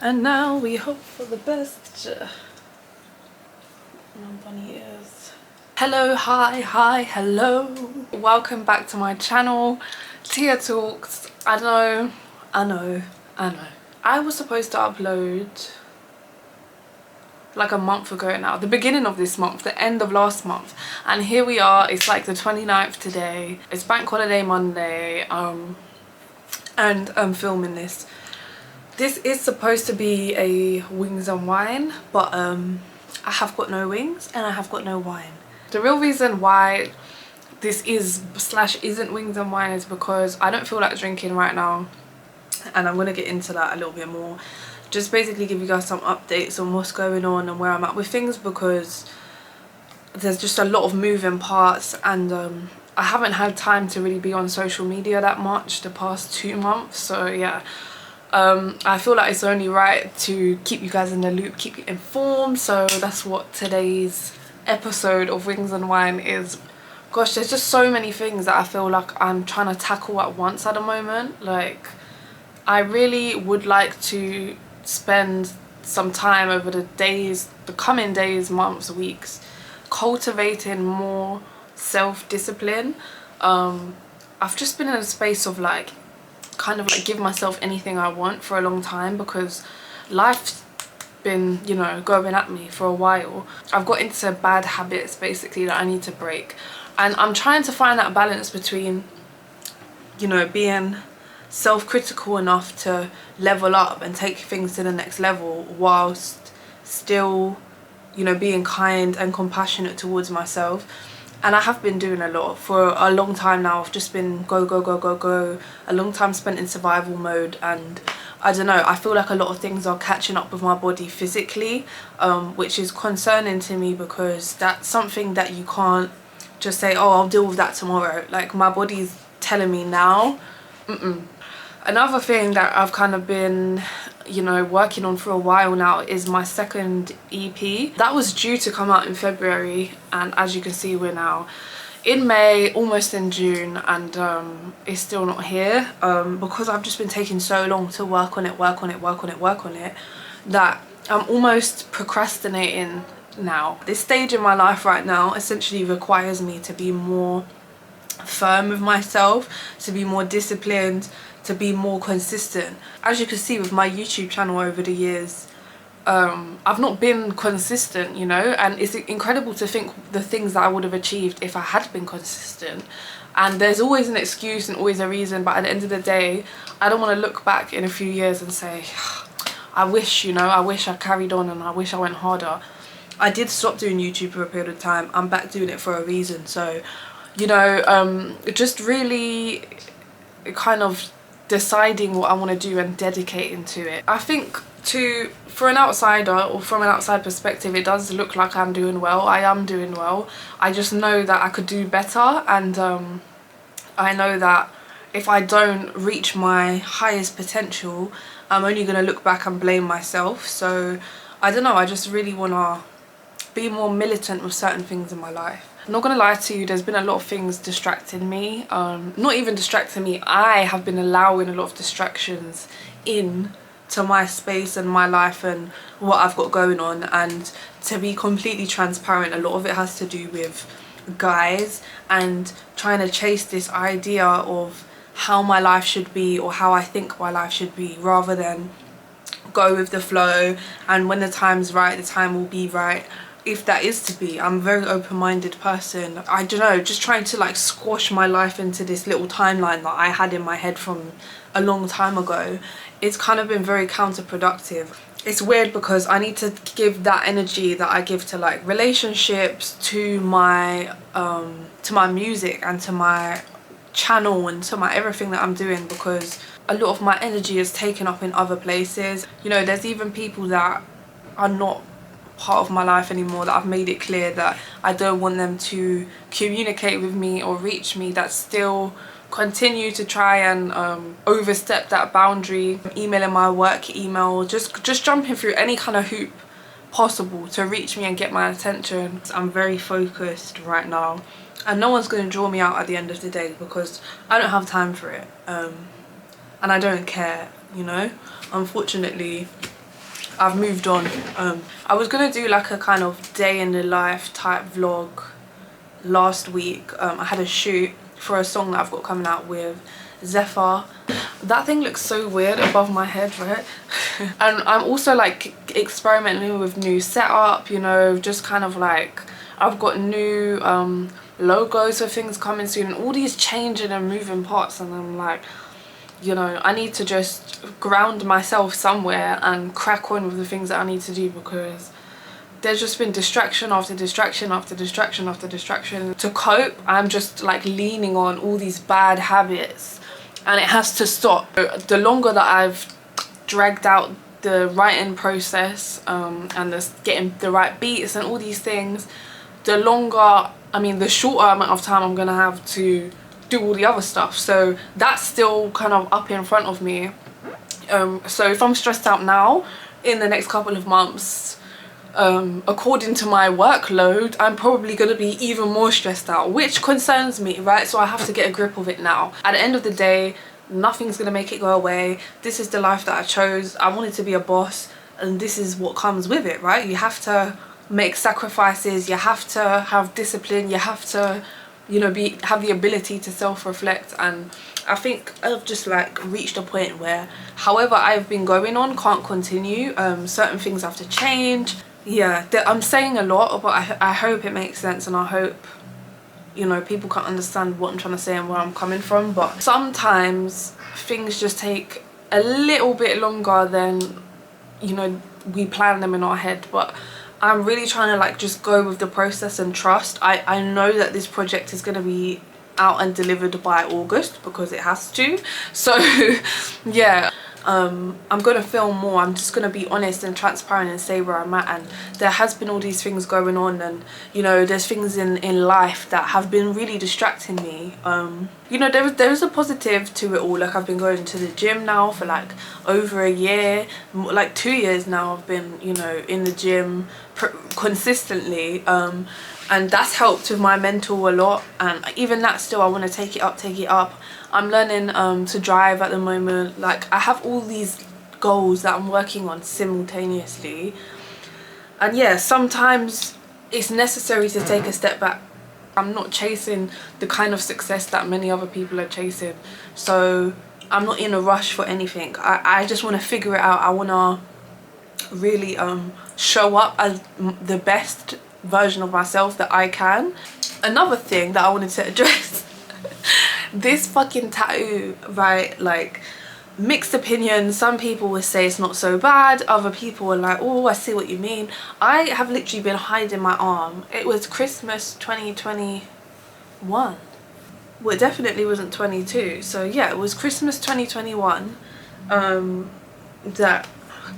And now we hope for the best. My bunny ears. Hello, hi, hello. Welcome back to my channel, Tia Talks. I know. I was supposed to upload like a month ago now, the beginning of this month, the end of last month, and here we are. It's like the 29th today. It's bank holiday Monday, and I'm filming this. This is supposed to be a wings and wine, but I have got no wings and I have got no wine. The real reason why this is / isn't wings and wine is because I don't feel like drinking right now, and I'm gonna get into that a little bit more. Just basically give you guys some updates on what's going on and where I'm at with things, because there's just a lot of moving parts, and I haven't had time to really be on social media that much the past 2 months. So yeah, I feel like it's only right to keep you guys in the loop, keep you informed. So that's what today's episode of Wings and Wine is. Gosh, there's just so many things that I feel like I'm trying to tackle at once at the moment. Like, I really would like to spend some time over the coming days, months, weeks, cultivating more self-discipline. I've just been in a space of like kind of like give myself anything I want for a long time, because life's been, you know, going at me for a while. I've got into bad habits basically that I need to break, and I'm trying to find that balance between, you know, being self-critical enough to level up and take things to the next level whilst still, you know, being kind and compassionate towards myself. And I have been doing a lot for a long time now. I've just been go, a long time spent in survival mode, and I don't know, I feel like a lot of things are catching up with my body physically, which is concerning to me, because that's something that you can't just say, oh, I'll deal with that tomorrow. Like, my body's telling me now. Another thing that I've kind of been, you know, working on for a while now is my second EP. That was due to come out in February, and as you can see, we're now in May, almost in June, and it's still not here, because I've just been taking so long to work on it, that I'm almost procrastinating now. This stage in my life right now essentially requires me to be more firm with myself, to be more disciplined, to be more consistent. As you can see with my YouTube channel over the years, I've not been consistent, you know, and it's incredible to think the things that I would have achieved if I had been consistent. And there's always an excuse and always a reason, but at the end of the day, I don't want to look back in a few years and say, I wish, you know, I wish I carried on and I wish I went harder. I did stop doing YouTube for a period of time. I'm back doing it for a reason. So, you know, just really kind of deciding what I want to do and dedicating to it. I think for an outsider, or from an outside perspective, it does look like I'm doing well. I am doing well. I just know that I could do better, and I know that if I don't reach my highest potential, I'm only going to look back and blame myself. So I don't know, I just really want to be more militant with certain things in my life. I'm not gonna lie to you, there's been a lot of things distracting me. Not even distracting me, I have been allowing a lot of distractions in to my space and my life and what I've got going on. And to be completely transparent, a lot of it has to do with guys and trying to chase this idea of how my life should be, or how I think my life should be, rather than go with the flow, and when the time's right, the time will be right. If that is to be, I'm a very open-minded person. I don't know, just trying to like squash my life into this little timeline that I had in my head from a long time ago. It's kind of been very counterproductive. It's weird because I need to give that energy that I give to like relationships to my music and to my channel and to my everything that I'm doing, because a lot of my energy is taken up in other places. You know, there's even people that are not part of my life anymore that I've made it clear that I don't want them to communicate with me or reach me, that still continue to try and overstep that boundary, emailing my work email, just jumping through any kind of hoop possible to reach me and get my attention. I'm very focused right now, and no one's going to draw me out at the end of the day, because I don't have time for it, and I don't care, you know. Unfortunately, I've moved on. I was gonna do like a kind of day in the life type vlog last week. I had a shoot for a song that I've got coming out with Zephyr. That thing looks so weird above my head, right? And I'm also like experimenting with new setup, you know, just kind of like I've got new logos for things coming soon and all these changing and moving parts, and I'm like, you know, I need to just ground myself somewhere and crack on with the things that I need to do, because there's just been distraction after distraction after distraction after distraction. To cope, I'm just like leaning on all these bad habits, and it has to stop. The longer that I've dragged out the writing process and getting the right beats and all these things, the longer, the shorter amount of time I'm gonna have to do all the other stuff. So that's still kind of up in front of me. So if I'm stressed out now, in the next couple of months, according to my workload, I'm probably going to be even more stressed out, which concerns me, right? So I have to get a grip of it now. At the end of the day, nothing's going to make it go away. This is the life that I chose. I wanted to be a boss, and this is what comes with it, right? You have to make sacrifices, you have to have discipline, you have to, you know, have the ability to self-reflect. And I think I've just like reached a point where however I've been going on can't continue. Certain things have to change. Yeah, I'm saying a lot, but I hope it makes sense, and I hope, you know, people can understand what I'm trying to say and where I'm coming from. But sometimes things just take a little bit longer than, you know, we plan them in our head. But I'm really trying to like just go with the process and trust. I know that this project is going to be out and delivered by August, because it has to. So yeah, I'm gonna film more. I'm just gonna be honest and transparent and say where I'm at. And there has been all these things going on, and you know, there's things in life that have been really distracting me. You know, there is a positive to it all. Like, I've been going to the gym now for like over a year, like 2 years now. I've been, you know, in the gym consistently, and that's helped with my mental a lot. And even that, still I want to take it up. I'm learning to drive at the moment. Like, I have all these goals that I'm working on simultaneously, and yeah, sometimes it's necessary to take a step back. I'm not chasing the kind of success that many other people are chasing, so I'm not in a rush for anything. I just want to figure it out. I want to really show up as the best version of myself that I can. Another thing that I wanted to address, this fucking tattoo, right? Like, mixed opinions. Some people would say it's not so bad, other people are like, oh, I see what you mean. I have literally been hiding my arm. It was Christmas 2021. Well, it definitely wasn't 22, so yeah, it was Christmas 2021. That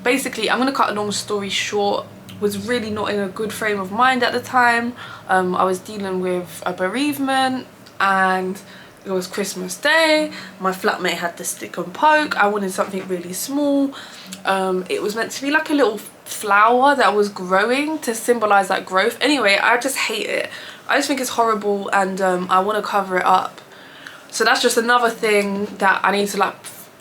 basically, I'm gonna cut a long story short, was really not in a good frame of mind at the time. I was dealing with a bereavement, and it was Christmas Day. My flatmate had the stick and poke. I wanted something really small. It was meant to be like a little flower that was growing to symbolize that growth. Anyway, I just hate it. I just think it's horrible, and I want to cover it up. So that's just another thing that I need to like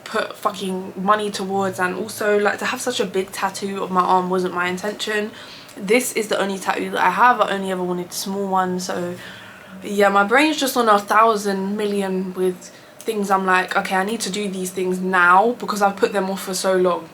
put fucking money towards. And also, like, to have such a big tattoo of my arm wasn't my intention. This is the only tattoo that I have. I only ever wanted a small one. So yeah, my brain's just on 1,000 million with things. I'm like, okay, I need to do these things now because I've put them off for so long.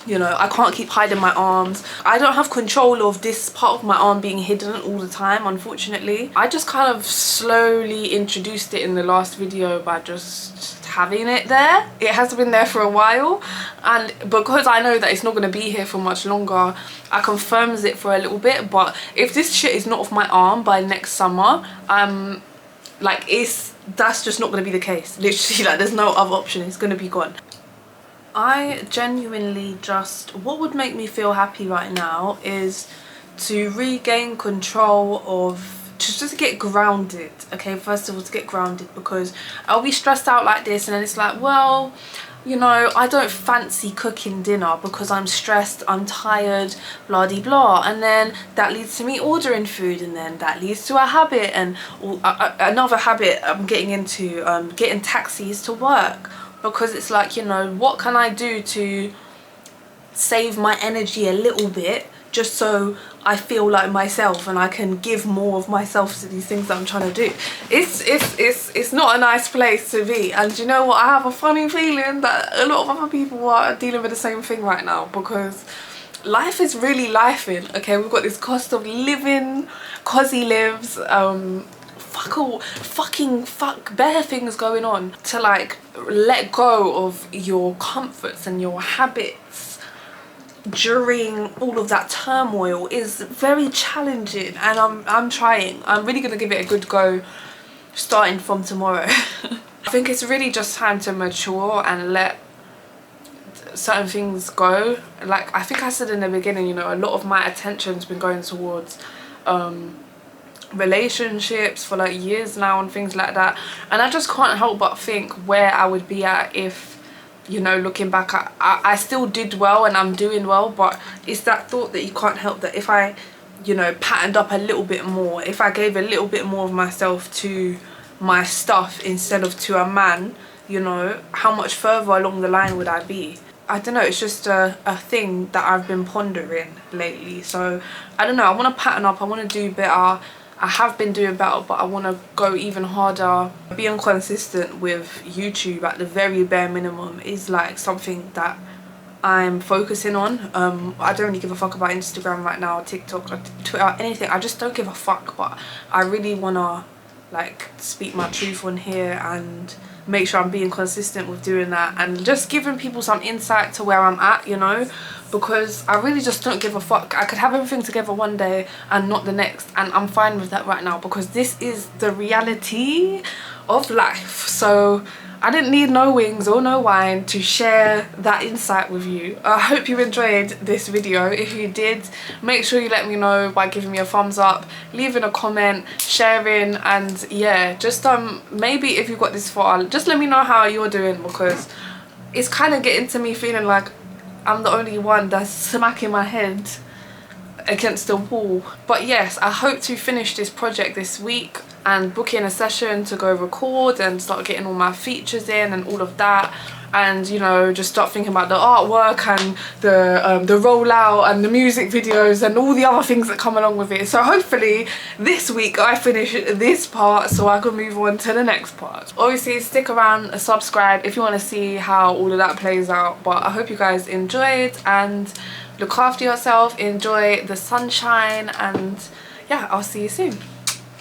You know, I can't keep hiding my arms. I don't have control of this part of my arm being hidden all the time, unfortunately. I just kind of slowly introduced it in the last video by just having it there. It has been there for a while, and because I know that it's not going to be here for much longer, I confirms it for a little bit. But if this shit is not off my arm by next summer, like, that's just not going to be the case. Literally, like, there's no other option. It's going to be gone. I genuinely just, what would make me feel happy right now is to regain control of, just to get grounded. Okay, first of all, to get grounded, because I'll be stressed out like this, and then it's like, well, you know, I don't fancy cooking dinner because I'm stressed, I'm tired, blah de blah, and then that leads to me ordering food, and then that leads to a habit, and another habit I'm getting into, getting taxis to work. Because it's like, you know, what can I do to save my energy a little bit just so I feel like myself and I can give more of myself to these things that I'm trying to do. It's not a nice place to be, and you know what, I have a funny feeling that a lot of other people are dealing with the same thing right now, because life is really lifing. Okay, we've got this cost of living, cosy lives, fuck bare things going on. To like let go of your comforts and your habits during all of that turmoil is very challenging, and I'm trying. I'm really gonna give it a good go starting from tomorrow. I think it's really just time to mature and let certain things go. Like I think I said in the beginning, you know, a lot of my attention's been going towards relationships for like years now and things like that, and I just can't help but think where I would be at if, you know, looking back, I still did well and I'm doing well, but it's that thought that you can't help, that if I, you know, patterned up a little bit more, if I gave a little bit more of myself to my stuff instead of to a man, you know, how much further along the line would I be? I don't know, it's just a thing that I've been pondering lately. So I don't know, I want to pattern up, I want to do better. I have been doing better, but I want to go even harder. Being consistent with YouTube at the very bare minimum is like something that I'm focusing on. I don't really give a fuck about Instagram right now, TikTok, or Twitter, anything. I just don't give a fuck, but I really want to like speak my truth on here and make sure I'm being consistent with doing that and just giving people some insight to where I'm at, you know, because I really just don't give a fuck. I could have everything together one day and not the next, and I'm fine with that right now, because this is the reality of life. So I didn't need no wings or no wine to share that insight with you. I hope you enjoyed this video. If you did, make sure you let me know by giving me a thumbs up, leaving a comment, sharing, and yeah, just maybe if you got this far, just let me know how you're doing, because it's kind of getting to me feeling like I'm the only one that's smacking my head against the wall. But yes, I hope to finish this project this week and book in a session to go record and start getting all my features in and all of that, and you know, just start thinking about the artwork and the rollout and the music videos and all the other things that come along with it. So hopefully this week I finish this part so I can move on to the next part. Obviously stick around and subscribe if you want to see how all of that plays out. But I hope you guys enjoyed, and look after yourself, enjoy the sunshine, and yeah, I'll see you soon.